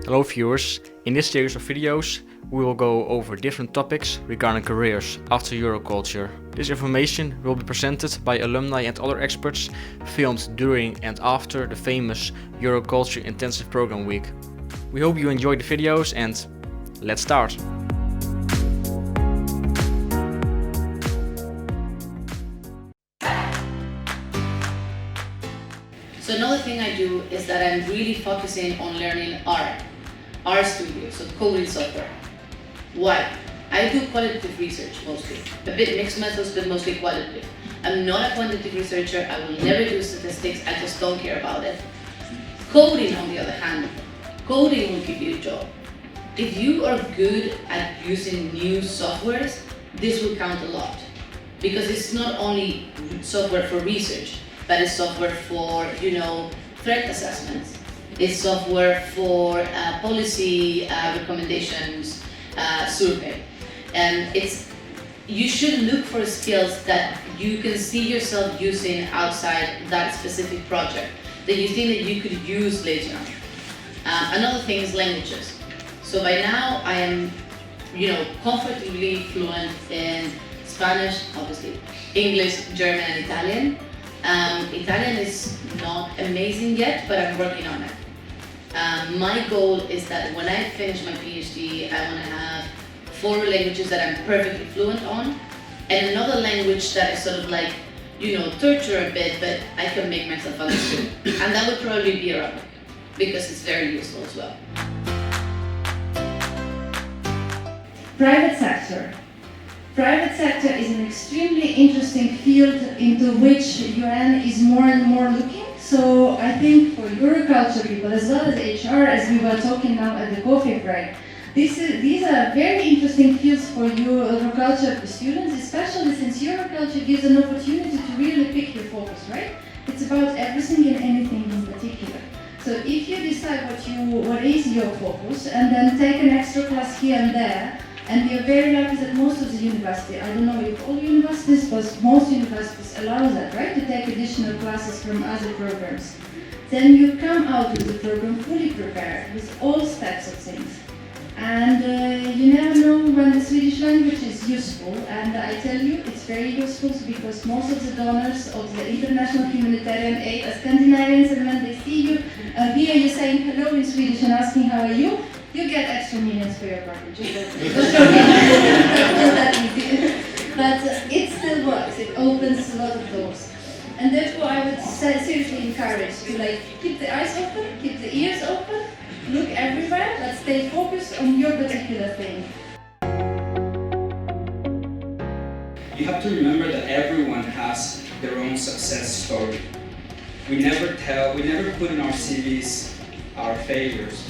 Hello viewers, in this series of videos we will go over different topics regarding careers after Euroculture. This information will be presented by alumni and other experts, filmed during and after the famous Euroculture Intensive Program week. We hope you enjoyed the videos and let's start! So another thing I do is that I'm really focusing on learning R Studio, so coding software. Why? I do qualitative research mostly, a bit mixed methods, but mostly qualitative. I'm not a quantitative researcher, I will never do statistics, I just don't care about it. Coding, on the other hand, coding will give you a job. If you are good at using new softwares, this will count a lot. Because it's not only software for research, but it's software for, threat assessments. It's software for policy recommendations, survey. And you should look for skills that you can see yourself using outside that specific project, that you think that you could use later on. Another thing is languages. So by now I am, comfortably fluent in Spanish, obviously, English, German, and Italian. Italian is not amazing yet, but I'm working on it. My goal is that when I finish my PhD, I want to have 4 languages that I'm perfectly fluent on, and another language that is sort of like, torture a bit, but I can make myself understood. And that would probably be Arabic, because it's very useful as well. Private sector. Private sector is an extremely interesting field into which UN is more and more looking. So I think for Euroculture people as well as HR, as we were talking now at the coffee break, these are very interesting fields for Euroculture students, especially since Euroculture gives an opportunity to really pick your focus, right? It's about everything and anything in particular. So if you decide what is your focus and then take an extra class here and there, and we are very lucky that most of the universities, I don't know if all universities, but most universities allow that, right? To take additional classes from other programs. Then you come out with the program fully prepared with all steps of things. And you never know when the Swedish language is useful, and I tell you, it's very useful because most of the donors of the international humanitarian aid are Scandinavians, and when they see you, hear you saying hello in Swedish and asking how are you, you get extra millions for your program. Just that easy. But it still works. It opens a lot of doors. And therefore, I would seriously encourage to keep the eyes open, keep the ears open, look everywhere, but stay focused on your particular thing. You have to remember that everyone has their own success story. We never put in our CVs our failures.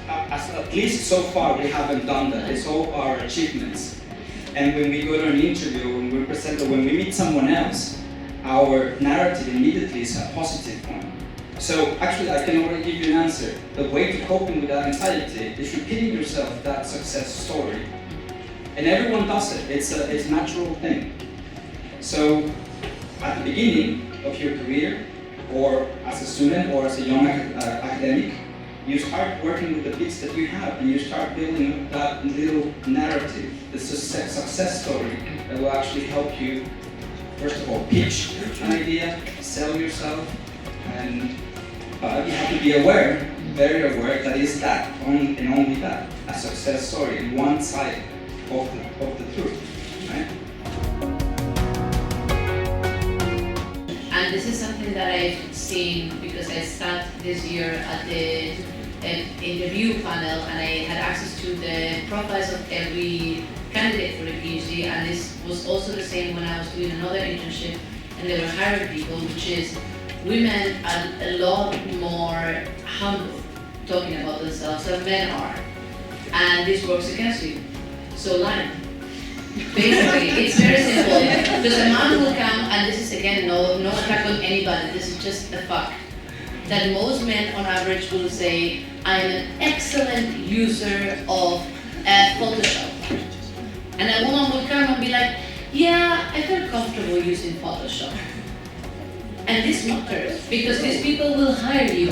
At least so far we haven't done that. It's all our achievements. And when we go to an interview, when we meet someone else, our narrative immediately is a positive one. So actually I can already give you an answer. The way to coping with that anxiety is repeating yourself that success story. And everyone does it. It's a natural thing. So at the beginning of your career, or as a student or as a young academic, you start working with the bits that you have and you start building that little narrative, the success story that will actually help you, first of all, pitch an idea, sell yourself, and you have to be aware, very aware, that is that, and only that, a success story, in one side of the truth, right? And this is something that I've seen because I sat this year at the interview panel and I had access to the profiles of every candidate for the PhD, and this was also the same when I was doing another internship and they were hiring people, which is women are a lot more humble talking about themselves than men are, and this works against you. So lie. Basically, it's very simple. Because a man will come, and this is again no attack on anybody, this is just a fact, that most men on average will say, I'm an excellent user of Photoshop. And a woman will come and be like, yeah, I feel comfortable using Photoshop. And this matters, because these people will hire you.